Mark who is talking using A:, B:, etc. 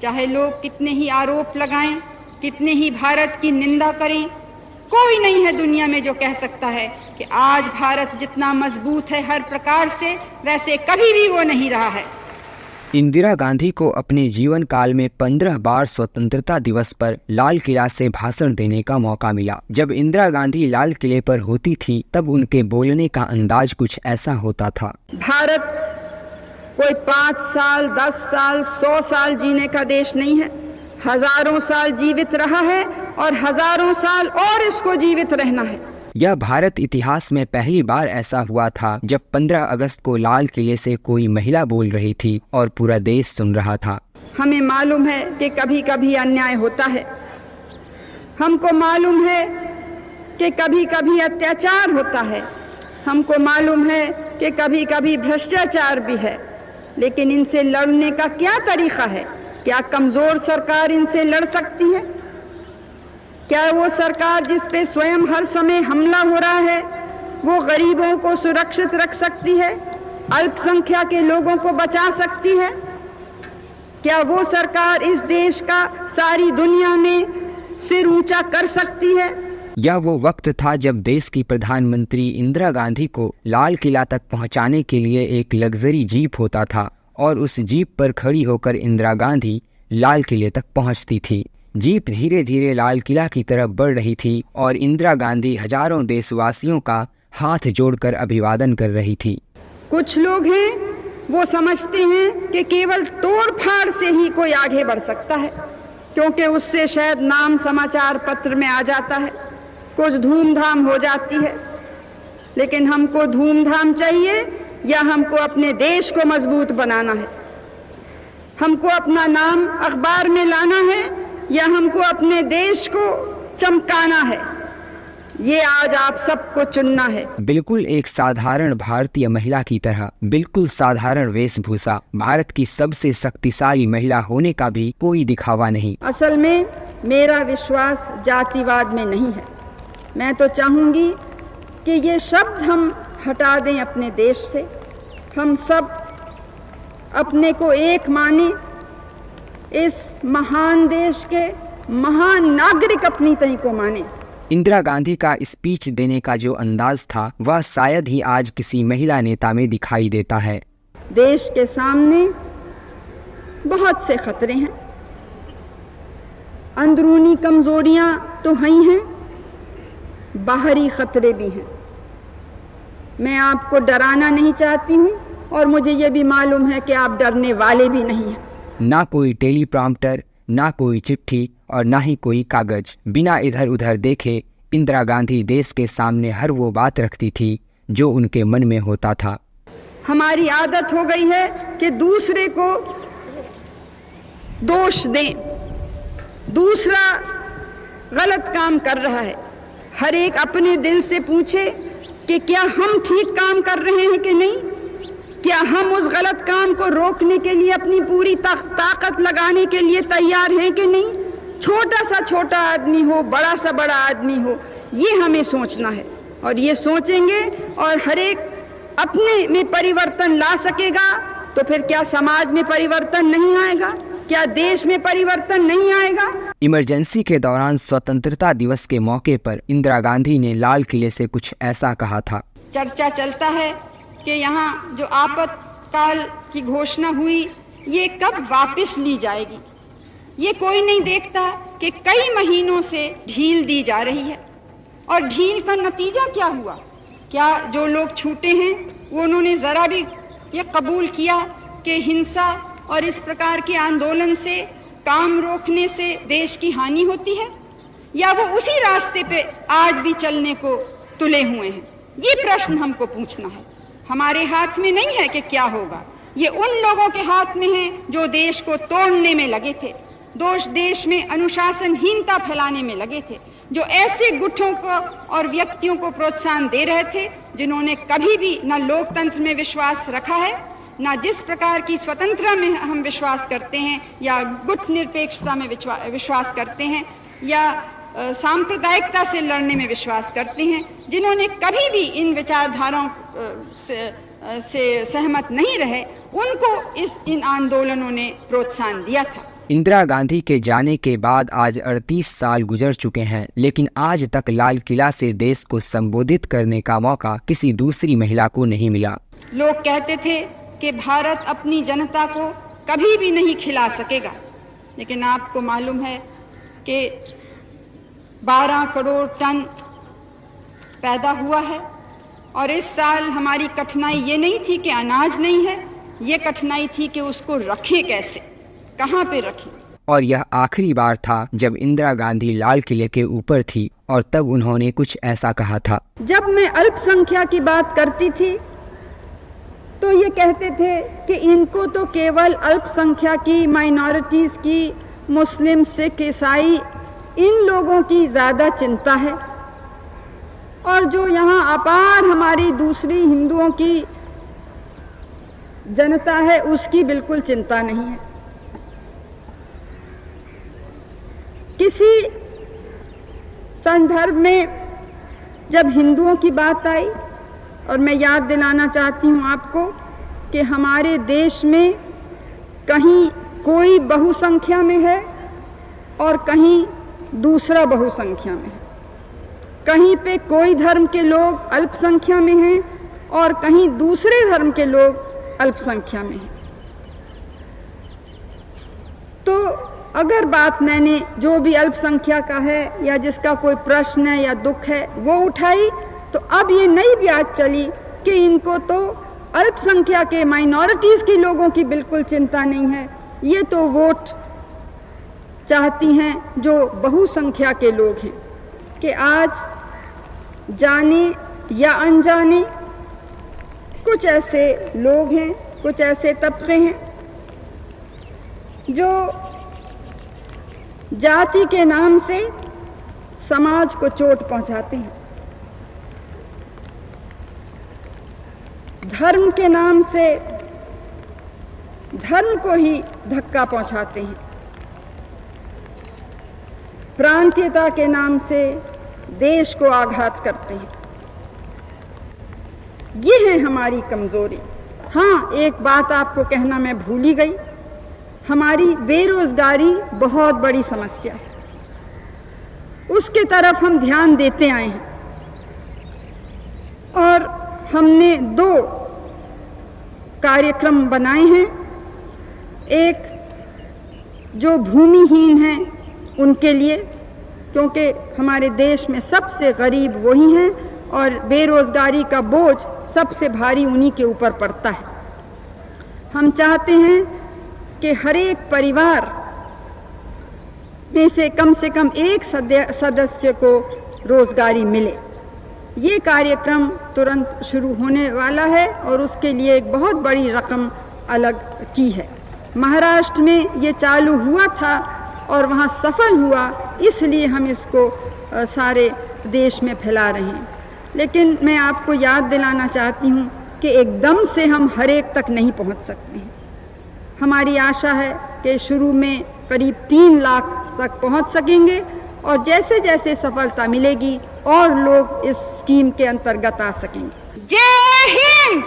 A: चाहे लोग कितने ही आरोप लगाएं, कितने ही भारत की निंदा करें, कोई नहीं है दुनिया में जो कह सकता है कि आज भारत जितना मजबूत है हर प्रकार से, वैसे कभी भी वो नहीं रहा है।
B: इंदिरा गांधी को अपने जीवन काल में 15 बार स्वतंत्रता दिवस पर लाल किला से भाषण देने का मौका मिला। जब इंदिरा गांधी लाल किले पर होती थी तब उनके बोलने का अंदाज कुछ ऐसा होता था।
A: भारत कोई 5 साल, 10 साल, 100 साल जीने का देश नहीं है। हजारों साल जीवित रहा है और हजारों साल और इसको जीवित रहना है।
B: यह भारत इतिहास में पहली बार ऐसा हुआ था जब 15 अगस्त को लाल किले से कोई महिला बोल रही थी और पूरा देश सुन रहा था।
A: हमें मालूम है कि कभी कभी अन्याय होता है, हमको मालूम है कि कभी कभी अत्याचार होता है, हमको मालूम है कि कभी कभी भ्रष्टाचार भी है, लेकिन इनसे लड़ने का क्या तरीका है? क्या कमजोर सरकार इनसे लड़ सकती है? क्या वो सरकार जिस पे स्वयं हर समय हमला हो रहा है वो गरीबों को सुरक्षित रख सकती है, अल्पसंख्यक के लोगों को बचा सकती है? क्या वो सरकार इस देश का सारी दुनिया में सिर ऊंचा कर सकती है?
B: यह वो वक्त था जब देश की प्रधानमंत्री इंदिरा गांधी को लाल किला तक पहुंचाने के लिए एक लग्जरी जीप होता था और उस जीप पर खड़ी होकर इंदिरा गांधी लाल किले तक पहुंचती थी। जीप धीरे धीरे लाल किला की तरफ बढ़ रही थी और इंदिरा गांधी हजारों देशवासियों का हाथ जोड़कर अभिवादन कर रही थी।
A: कुछ लोग हैं वो समझते हैं कि केवल तोड़फाड़ से ही कोई आगे बढ़ सकता है, क्योंकि उससे शायद नाम समाचार पत्र में आ जाता है, कुछ धूमधाम हो जाती है। लेकिन हमको धूमधाम चाहिए या हमको अपने देश को मजबूत बनाना है? हमको अपना नाम अखबार में लाना है या हमको अपने देश को चमकाना है? ये आज आप सबको चुनना है।
B: बिल्कुल एक साधारण भारतीय महिला की तरह, बिल्कुल साधारण वेशभूषा, भारत की सबसे शक्तिशाली महिला होने का भी कोई दिखावा नहीं।
A: असल में मेरा विश्वास जातिवाद में नहीं है। मैं तो चाहूंगी कि ये शब्द हम हटा दें अपने देश से, हम सब अपने को एक माने, इस महान देश के महान नागरिक अपनी तय को माने।
B: इंदिरा गांधी का स्पीच देने का जो अंदाज था वह शायद ही आज किसी महिला नेता में दिखाई देता है।
A: देश के सामने बहुत से खतरे हैं, अंदरूनी कमजोरियां तो ही हैं, बाहरी खतरे भी हैं। मैं आपको डराना नहीं चाहती हूँ और मुझे ये भी मालूम है कि आप डरने वाले भी नहीं हैं।
B: ना कोई टेलीप्रॉम्प्टर, ना कोई चिट्ठी और ना ही कोई कागज। बिना इधर उधर देखे इंदिरा गांधी देश के सामने हर वो बात रखती थी जो उनके मन में होता था।
A: हमारी आदत हो गई है कि दूसरे को दोष दें, दूसरा गलत काम कर रहा है। हर एक अपने दिल से पूछे कि क्या हम ठीक काम कर रहे हैं कि नहीं, क्या हम उस गलत काम को रोकने के लिए अपनी पूरी ताकत लगाने के लिए तैयार हैं कि नहीं। छोटा सा छोटा आदमी हो, बड़ा सा बड़ा आदमी हो, ये हमें सोचना है और ये सोचेंगे और हर एक अपने में परिवर्तन ला सकेगा तो फिर क्या समाज में परिवर्तन नहीं आएगा? क्या देश में परिवर्तन नहीं आएगा?
B: इमरजेंसी के दौरान स्वतंत्रता दिवस के मौके पर इंदिरा गांधी ने लाल किले से कुछ ऐसा कहा था।
A: चर्चा चलता है कि यहाँ जो आपातकाल की घोषणा हुई ये कब वापस ली जाएगी। ये कोई नहीं देखता कि कई महीनों से ढील दी जा रही है और ढील का नतीजा क्या हुआ। क्या जो लोग छूटे हैं वो उन्होंने ज़रा भी ये कबूल किया कि हिंसा और इस प्रकार के आंदोलन से, काम रोकने से देश की हानि होती है, या वो उसी रास्ते पे आज भी चलने को तुले हुए हैं? ये प्रश्न हमको पूछना है। हमारे हाथ में नहीं है कि क्या होगा, ये उन लोगों के हाथ में है जो देश को तोड़ने में लगे थे, देश में अनुशासनहीनता फैलाने में लगे थे, जो ऐसे गुटों को और व्यक्तियों को प्रोत्साहन दे रहे थे जिन्होंने कभी भी न लोकतंत्र में विश्वास रखा है, न जिस प्रकार की स्वतंत्रता में हम विश्वास करते हैं, या गुट निरपेक्षता में विश्वास करते हैं, या सांप्रदायिकता से लड़ने में विश्वास करते हैं, जिन्होंने कभी भी इन विचारधाराओं से सहमत नहीं रहे, उनको इन आंदोलनों ने प्रोत्साहन दिया था।
B: इंदिरा गांधी के जाने के बाद आज 38 साल गुजर चुके हैं, लेकिन आज तक लाल किला से देश को संबोधित करने का मौका किसी दूसरी महिला को नहीं मिला।
A: लोग कहते थे कि भारत अपनी जनता को कभी भी नहीं खिला सकेगा, लेकिन आपको मालूम है कि 12 करोड़ टन पैदा हुआ है। और इस साल हमारी कठिनाई ये नहीं थी कि अनाज नहीं है, ये कठिनाई थी कि उसको रखें कैसे, कहाँ पे रखें।
B: और यह आखिरी बार था जब इंदिरा गांधी लाल किले के ऊपर थी और तब उन्होंने कुछ ऐसा कहा था।
A: जब मैं अल्पसंख्यक की बात करती थी तो ये कहते थे कि इनको तो केवल अल्पसंख्यक की, माइनॉरिटीज़ की, मुस्लिम, सिख, ईसाई, इन लोगों की ज़्यादा चिंता है, और जो यहाँ अपार हमारी दूसरी हिंदुओं की जनता है उसकी बिल्कुल चिंता नहीं है। किसी संदर्भ में जब हिंदुओं की बात आई, और मैं याद दिलाना चाहती हूँ आपको कि हमारे देश में कहीं कोई बहुसंख्या में है और कहीं दूसरा बहुसंख्या में है, कहीं पे कोई धर्म के लोग अल्पसंख्या में हैं और कहीं दूसरे धर्म के लोग अल्पसंख्या में हैं। तो अगर बात मैंने जो भी अल्पसंख्या का है या जिसका कोई प्रश्न है या दुख है वो उठाई, तो अब ये नई बात चली कि इनको तो अल्पसंख्या के, माइनॉरिटीज़ के लोगों की बिल्कुल चिंता नहीं है, ये तो वोट चाहती हैं जो बहुसंख्या के लोग हैं। कि आज जाने या अनजाने कुछ ऐसे लोग हैं, कुछ ऐसे तबके हैं जो जाति के नाम से समाज को चोट पहुंचाते हैं, धर्म के नाम से धर्म को ही धक्का पहुंचाते हैं, प्रांतीयता के नाम से देश को आघात करते हैं। ये है हमारी कमजोरी। हाँ, एक बात आपको कहना मैं भूल ही गई, हमारी बेरोजगारी बहुत बड़ी समस्या है, उसके तरफ हम ध्यान देते आए हैं और हमने 2 कार्यक्रम बनाए हैं। एक जो भूमिहीन हैं उनके लिए, क्योंकि हमारे देश में सबसे गरीब वही हैं और बेरोजगारी का बोझ सबसे भारी उन्हीं के ऊपर पड़ता है। हम चाहते हैं कि हर एक परिवार में से कम एक सदस्य को रोजगारी मिले। ये कार्यक्रम तुरंत शुरू होने वाला है और उसके लिए एक बहुत बड़ी रकम अलग की है। महाराष्ट्र में ये चालू हुआ था और वहाँ सफल हुआ, इसलिए हम इसको सारे देश में फैला रहे हैं। लेकिन मैं आपको याद दिलाना चाहती हूँ कि एकदम से हम हर एक तक नहीं पहुँच सकते हैं। हमारी आशा है कि शुरू में करीब 3 लाख तक पहुँच सकेंगे और जैसे जैसे सफलता मिलेगी और लोग इस स्कीम के अंतर्गत आ सकेंगे। जय हिंद।